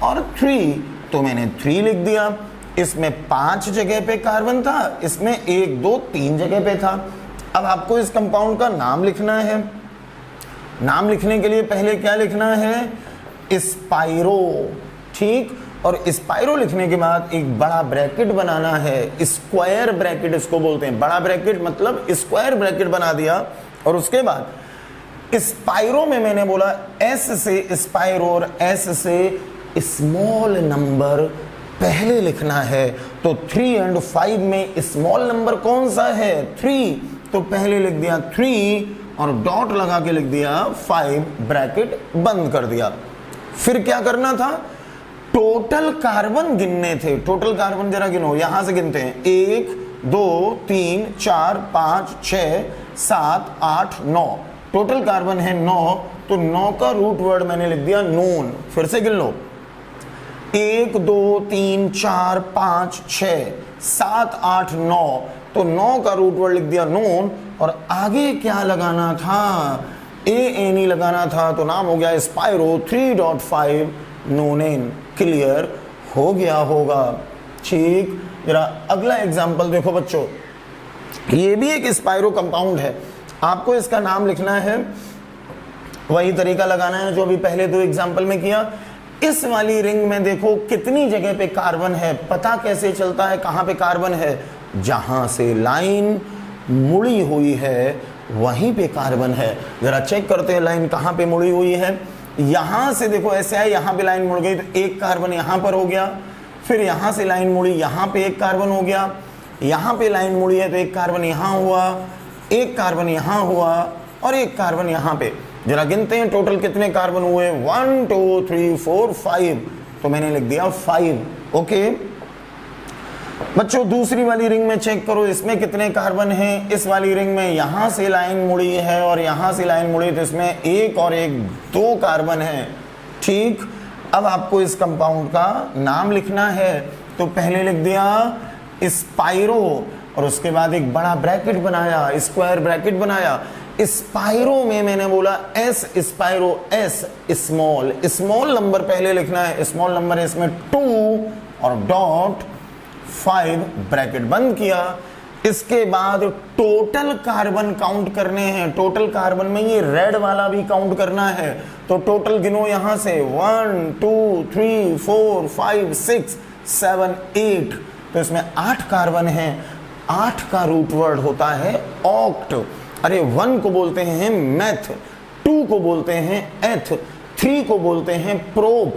और 3, तो मैंने 3 लिख दिया। इसमें 5 जगह पे कार्बन था, इसमें 1 2 3 जगह पे था। अब आपको इस कंपाउंड का नाम लिखना है। नाम लिखने के लिए पहले क्या लिखना है? स्पाइरो, ठीक। और स्पाइरो लिखने के बाद एक बड़ा ब्रैकेट बनाना है, स्क्वायर ब्रैकेट इसको बोलते हैं। बड़ा ब्रैकेट मतलब स्क्वायर ब्रैकेट बना दिया। और उसके बाद स्पाइरो में मैंने बोला एस से स्पाइरो और एस से स्मॉल नंबर पहले लिखना है। तो 3 और 5 में स्मॉल नंबर कौन सा है? 3, तो पहले लिख दिया 3 और डॉट लगा के लिख दिया 5, ब्रैकेट बंद कर दिया। फिर क्या करना था? टोटल कार्बन गिनने थे। टोटल कार्बन जरा गिनो, यहां से गिनते हैं 1 2 3 4 5 6 7 8 9। टोटल कार्बन है 9, तो 9 का रूट वर्ड मैंने लिख दिया नून। फिर से गिन लो, 1 2 3 4 5 6 7 8 9, तो 9 का रूट वर्ड लिख दिया नोन, और आगे क्या लगाना था, ANE लगाना था, तो नाम हो गया स्पाइरो 3.5 नोनेन। क्लियर हो गया होगा। ठीक, जरा अगला एग्जांपल देखो बच्चों, ये भी एक स्पाइरो कंपाउंड है, आपको इसका नाम लिखना है, वही तरीका लगाना है जो अभी पहले दो एग्जांपल में किया। इस वाली रिंग में देखो कितनी जगह पे कार्बन है, पता कैसे चलता है कहां पे कार्बन है, जहां से लाइन मुड़ी हुई है वहीं पे कार्बन है। जरा चेक करते हैं लाइन कहां पे मुड़ी हुई है। यहां से देखो ऐसे है, यहां पे लाइन मुड़ गई तो एक कार्बन यहां पर हो गया, फिर यहां से लाइन मुड़ी, यहां पे एक कार्बन हो गया, यहां पे लाइन मुड़ी है तो एक कार्बन यहां हुआ, एक कार्बन यहां हुआ और एक कार्बन यहां पे। जरा गिनते हैं टोटल कितने कार्बन हुए, 1 2 3 4 5, तो मैंने लिख दिया 5। ओके बच्चों, दूसरी वाली रिंग में चेक करो, इसमें कितने कार्बन हैं। इस वाली रिंग में यहां से लाइन मुड़ी है और यहां से लाइन मुड़ी, तो इसमें एक और एक 2 कार्बन है। ठीक, अब आपको इस कंपाउंड का नाम लिखना है, तो पहले लिख दिया स्पाइरो और उसके बाद एक बड़ा ब्रैकेट बनाया, स्क्वायर ब्रैकेट बनाया। स्पाइरो में मैंने बोला S spiro, S small, small number पहले लिखना है, स्मॉल नंबर है इसमें 2 और डॉट 5 ब्रैकेट बंद किया। इसके बाद टोटल कार्बन काउंट करने हैं, टोटल कार्बन में ये रेड वाला भी काउंट करना है, तो टोटल गिनो यहां से 1 2 3 4 5 6 7 8, तो इसमें 8 कार्बन है। 8 का रूट वर्ड होता है ऑक्ट। अरे 1 को बोलते हैं मेथ, 2 को बोलते हैं एथ, 3 को बोलते हैं प्रोप,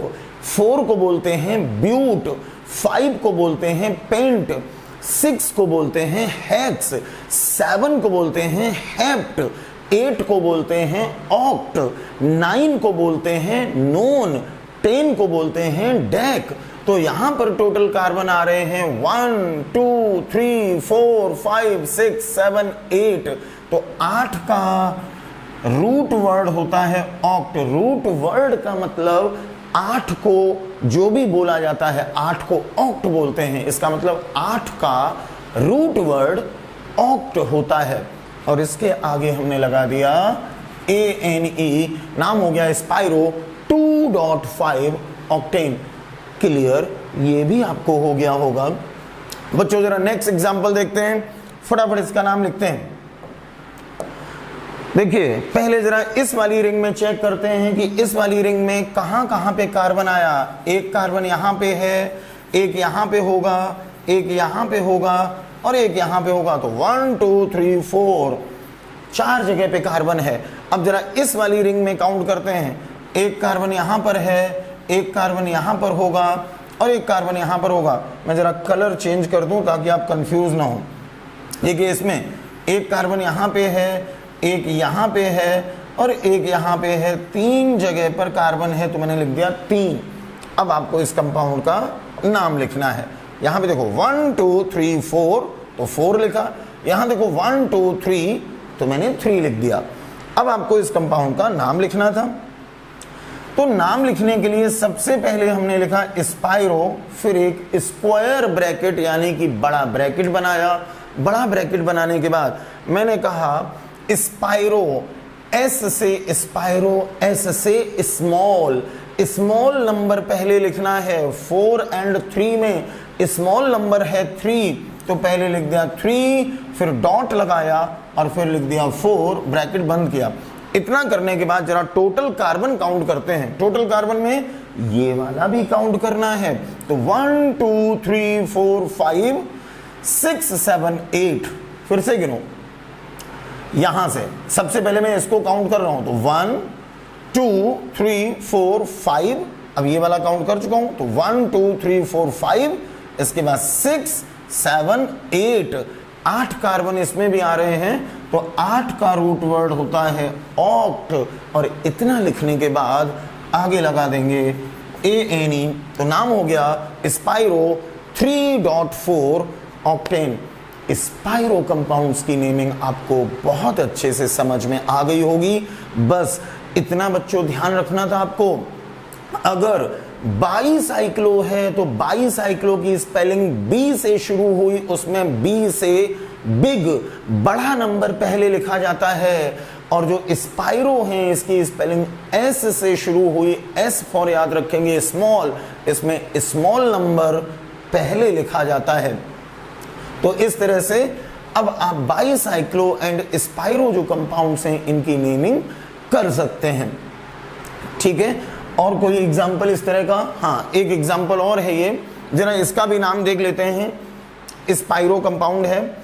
4 को बोलते हैं ब्यूट, 5 को बोलते हैं पेंट, 6 को बोलते हैं हेक्स, 7 को बोलते हैं हेप्ट, 8 को बोलते हैं ऑक्ट, 9 को बोलते हैं नोन, 10 को बोलते हैं डेक। तो यहां पर टोटल कार्बन आ रहे हैं 1 2 3 4 5 6 7 8, तो 8 का रूट वर्ड होता है ऑक्ट। रूट वर्ड का मतलब 8 को जो भी बोला जाता है 8 को ऑक्ट बोलते हैं, इसका मतलब 8 का रूट वर्ड ऑक्ट होता है। और इसके आगे हमने लगा दिया ANE, नाम हो गया स्पाइरो 2.5 ऑक्टेन। क्लियर, ये भी आपको हो गया होगा। बच्चों जरा नेक्स्ट एग्जांपल देखते हैं, फटाफट इसका नाम लिखते हैं। देखिए पहले जरा इस वाली रिंग में चेक करते हैं कि इस वाली रिंग में कहां कहां पे कार्बन आया। एक कार्बन यहां पे है, एक यहां पे होगा, एक यहां पे होगा और एक यहां पे होगा, तो 1 2 3 4 4 जगह पे कार्बन है। अब जरा इस वाली रिंग में काउंट करते हैं, एक कार्बन यहां पर है, एक कार्बन यहां पर होगा और एक कार्बन यहां पर होगा। मैं जरा कलर चेंज कर दूं ताकि आप कंफ्यूज ना हो। देखिए इसमें एक कार्बन यहां पे है, एक यहां पे है और एक यहां पे है, 3 जगह पर कार्बन है, तो मैंने लिख दिया 3। अब आपको इस कंपाउंड का नाम लिखना है। यहां पे देखो 1 2 3 4, तो 4 लिखा, यहां देखो 1 2 3, तो मैंने 3 लिख दिया। अब आपको इस कंपाउंड का नाम लिखना था, तो नाम लिखने के लिए सबसे पहले हमने लिखा स्पाइरो, फिर एक स्क्वायर ब्रैकेट यानी कि बड़ा ब्रैकेट बनाया। बड़ा ब्रैकेट बनाने के बाद मैंने कहा स्पाइरो, एस से स्पाइरो, एस से स्मॉल, स्मॉल नंबर पहले लिखना है। 4 और 3 में स्मॉल नंबर है 3, तो पहले लिख दिया 3, फिर डॉट लगाया और फिर लिख दिया 4, ब्रैकेट बंद किया। इतना करने के बाद जरा टोटल कार्बन काउंट करते हैं। टोटल कार्बन में ये वाला भी काउंट करना है, तो 1 2 3 4 5 6 7 8, फिर से गिनो यहां से। सबसे पहले मैं इसको काउंट कर रहा हूं, तो 1 2 3 4 5, अब ये वाला काउंट कर चुका हूं, तो 1 2 3 4 5, इसके बाद 6 7 8, 8 कार्बन इसमें भी आ रहे हैं, तो 8 का रूट वर्ड होता है ऑक्ट। और इतना लिखने के बाद आगे लगा देंगे ANE, तो नाम हो गया स्पाइरो 3.4 ऑक्टेन। स्पाइरो कंपाउंड्स की नेमिंग आपको बहुत अच्छे से समझ में आ गई होगी। बस इतना बच्चों ध्यान रखना था आपको, अगर बाईसाइक्लो है तो बाईसाइक्लो की स्पेलिंग बी से शुरू हुई, उसमें बी से बिग बड़ा नंबर पहले लिखा जाता है, और जो स्पाइरो है इसकी स्पेलिंग एस से शुरू हुई, एस फॉर याद रखेंगे स्मॉल, इसमें स्मॉल नंबर पहले लिखा जाता है। तो इस तरह से अब आप बाईसाइक्लो एंड स्पाइरो जो कंपाउंड्स हैं इनकी नेमिंग कर सकते हैं। ठीक है, और कोई एग्जाम्पल इस तरह का? हाँ, एक एग्जाम्पल और है ये, जरा इसका भी नाम देख लेते हैं। स्पाइरो कंपाउंड है।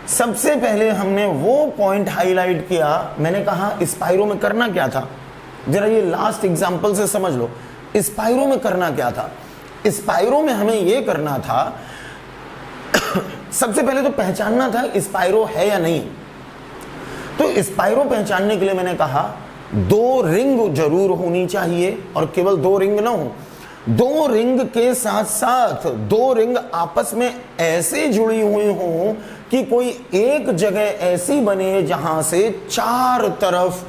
सबसे पहले हमने वो पॉइंट हाईलाइट किया, मैंने कहा स्पाइरो में करना क्या था, जरा ये लास्ट एग्जाम्पल से समझ लो। स्पाइरो में करना क्या था? स्पाइरो में हमें ये करना था सबसे पहले तो पहचानना था स्पाइरो है या नहीं। तो स्पाइरो पहचानने के लिए मैंने कहा 2 रिंग जरूर होनी चाहिए, और केवल 2 रिंग ना हो, 2 रिंग के साथ साथ 2 रिंग आपस में ऐसे जुड़ी हुई हो कि कोई एक जगह ऐसी बने जहां से 4 तरफ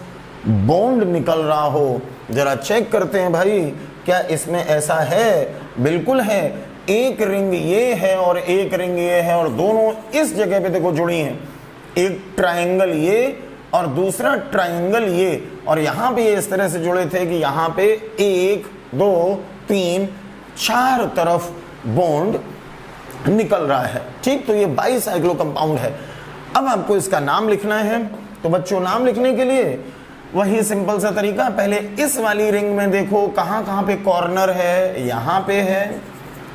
बॉन्ड निकल रहा हो। जरा चेक करते हैं भाई, क्या इसमें ऐसा है? बिल्कुल है। एक रिंग ये है और एक रिंग ये है, और दोनों इस जगह पे देखो जुड़ी हैं। एक ट्रायंगल ये और दूसरा ट्रायंगल ये, और यहां पे ये इस तरह से जुड़े थे कि यहां पे 1 2 3 4 तरफ बॉन्ड निकल रहा है। ठीक, तो ये बाईसाइक्लो कंपाउंड है। अब आपको इसका नाम लिखना है, तो बच्चों नाम लिखने के लिए वही सिंपल सा तरीका, पहले इस वाली रिंग में देखो कहां कहां पे कॉर्नर है। यहां पे है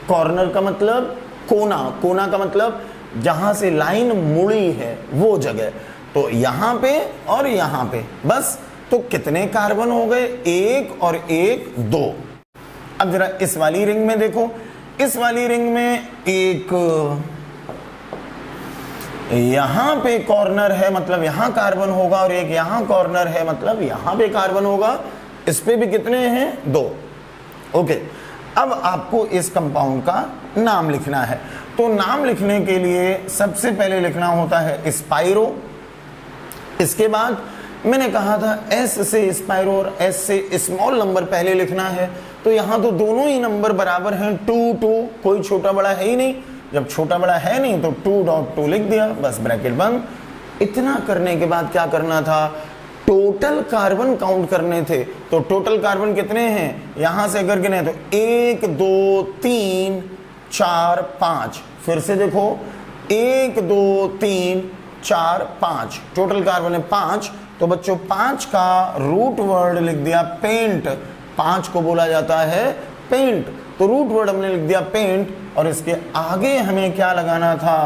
कॉर्नर का मतलब कोना, कोना का मतलब जहां से लाइन मुड़ी है वो जगह। तो यहां पे और यहां पे, बस। तो कितने कार्बन हो गए? 1 और 1 2। अब जरा इस वाली रिंग में देखो, इस वाली रिंग में एक यहां पे कॉर्नर है, मतलब यहां कार्बन होगा, और एक यहां कॉर्नर है, मतलब यहां पे कार्बन होगा। इस पे भी कितने हैं? 2। ओके, अब आपको इस कंपाउंड का नाम लिखना है। तो नाम लिखने के लिए सबसे पहले लिखना होता है स्पाइरो। इसके बाद मैंने कहा था एस से स्पाइरो और एस से स्मॉल नंबर पहले लिखना है। तो यहां तो दोनों ही नंबर बराबर हैं, 2 2, कोई छोटा बड़ा है ही नहीं। जब छोटा बड़ा है नहीं तो 2.2 लिख दिया, बस ब्रैकेट बंद। इतना करने के बाद क्या करना था? टोटल कार्बन काउंट करने थे। तो टोटल कार्बन कितने हैं? यहां से अगर गिने तो 1 2 3 4 5। फिर से देखो 1 2 3 4 5, टोटल कार्बन है 5। तो बच्चों 5 का रूट वर्ड लिख दिया पेंट। 5 को बोला जाता है पेंट, तो रूट वर्ड हमने लिख दिया पेंट, और इसके आगे हमें क्या लगाना था?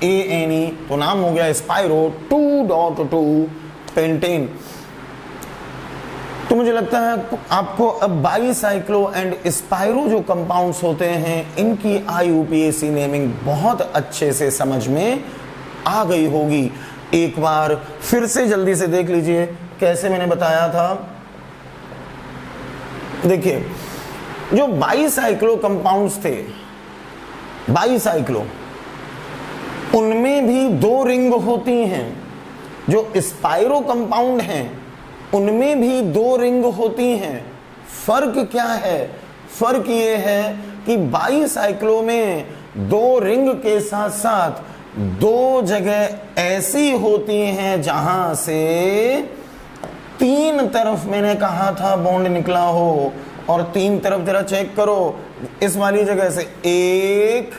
ANE, तो नाम हो गया स्पाइरो 2.2 पेंटेन। तो मुझे लगता है आपको अब बाईसाइक्लो एंड स्पाइरो जो कंपाउंड्स होते हैं इनकी IUPAC नेमिंग बहुत अच्छे से समझ में आ गई होगी। एक बार फिर से जल्दी से देख लीजिए कैसे मैंने बताया था। देखिए, जो बाईसाइक्लो कंपाउंड्स थे, बाईसाइक्लो, उनमें भी 2 रिंग होती हैं। जो स्पाइरो कंपाउंड हैं उनमें भी 2 रिंग होती हैं। फर्क क्या है? फर्क ये है कि बाईसाइक्लो में 2 रिंग के साथ साथ 2 जगह ऐसी होती हैं जहां से 3 तरफ मैंने कहा था बॉन्ड निकला हो, और 3 तरफ जरा चेक करो, इस वाली जगह से 1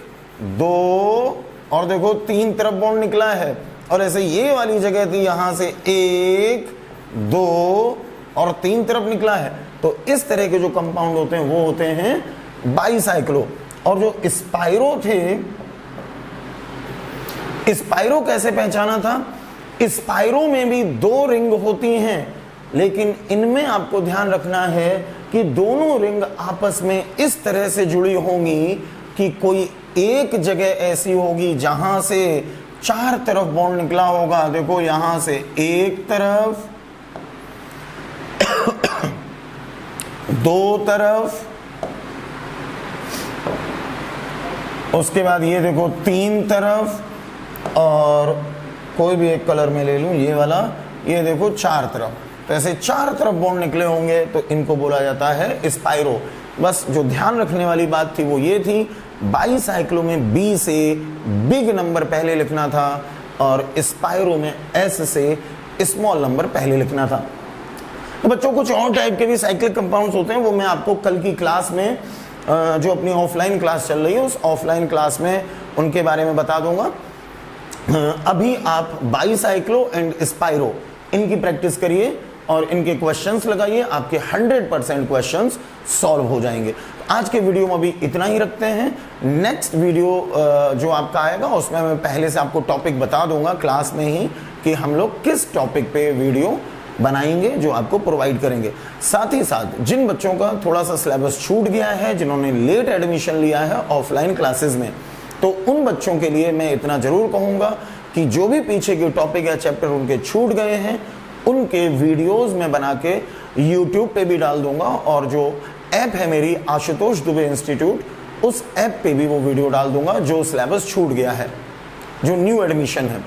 2, और देखो 3 तरफ बॉन्ड निकला है। और ऐसे ये वाली जगह थी, यहां से 1 2 और 3 तरफ निकला है। तो इस तरह के जो कंपाउंड होते हैं वो होते हैं बाईसाइक्लो। और जो स्पाइरो थे, स्पाइरो कैसे पहचाना था? स्पाइरो में भी 2 रिंग होती हैं, लेकिन इनमें आपको ध्यान रखना है कि दोनों रिंग आपस में इस तरह से जुड़ी होंगी कि कोई एक जगह ऐसी होगी जहां से 4 तरफ बॉन्ड निकला होगा। देखो यहां से एक तरफ, 2 तरफ, उसके बाद ये देखो 3 तरफ, और कोई भी एक कलर में ले लूं ये वाला, ये देखो 4 तरफ। तो ऐसे 4 तरफ बॉन्ड निकले होंगे, तो इनको बोला जाता है स्पाइरो। बस जो ध्यान रखने वाली बात थी वो ये थी, बाईसाइक्लो में बी से बिग नंबर पहले लिखना था और स्पायरो में एस से स्मॉल नंबर पहले लिखना था। तो बच्चों कुछ और टाइप के भी साइक्लिक कंपाउंड्स होते हैं, वो मैं आपको कल की क्लास में जो अपनी ऑफलाइन क्लास चल रही है उस ऑफलाइन क्लास में उनके बारे में बता दूंगा। अभी आप बाईसाइक्लो एंड स्पायरो इनकी प्रैक्टिस करिए और इनके क्वेश्चंस लगाइए, आपके 100% क्वेश्चंस सॉल्व हो जाएंगे। आज के वीडियो में अभी इतना ही रखते हैं। नेक्स्ट वीडियो जो आपका आएगा उसमें मैं पहले से आपको टॉपिक बता दूंगा क्लास में ही कि हम लोग किस टॉपिक पे वीडियो बनाएंगे जो आपको प्रोवाइड करेंगे। साथ ही साथ जिन बच्चों का थोड़ा सा सिलेबस छूट गया है, जिन्होंने लेट एडमिशन लिया है ऑफलाइन क्लासेस में, तो उन बच्चों के लिए मैं इतना जरूर कहूँगा कि जो भी पीछे के टॉपिक या चैप्टर उनके छूट गए हैं उनके वीडियोस में बना के यूट्यूब पे भी डाल दूंगा, और जो ऐप है मेरी आशुतोष दुबे इंस्टीट्यूट उस ऐप पे भी वो वीडियो डाल दूंगा जो सिलेबस छूट गया है, जो न्यू एडमिशन है,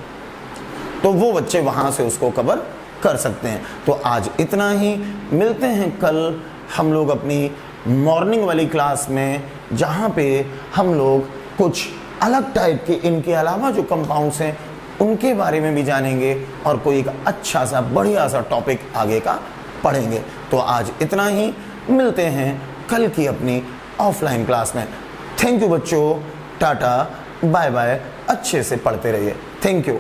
तो वो बच्चे वहां से उसको कवर कर सकते हैं। तो आज इतना ही, मिलते हैं कल हम लोग अपनी मॉर्निंग वाली क्लास में जहां पे हम लोग कुछ अलग टाइप के इनके अलावा जो कंपाउंड्स हैं उनके बारे में भी जानेंगे और कोई एक अच्छा सा बढ़िया सा टॉपिक आगे का पढ़ेंगे। तो आज इतना ही, मिलते हैं कल की अपनी ऑफलाइन क्लास में। थैंक यू बच्चों, टाटा बाय बाय, अच्छे से पढ़ते रहिए। Thank you.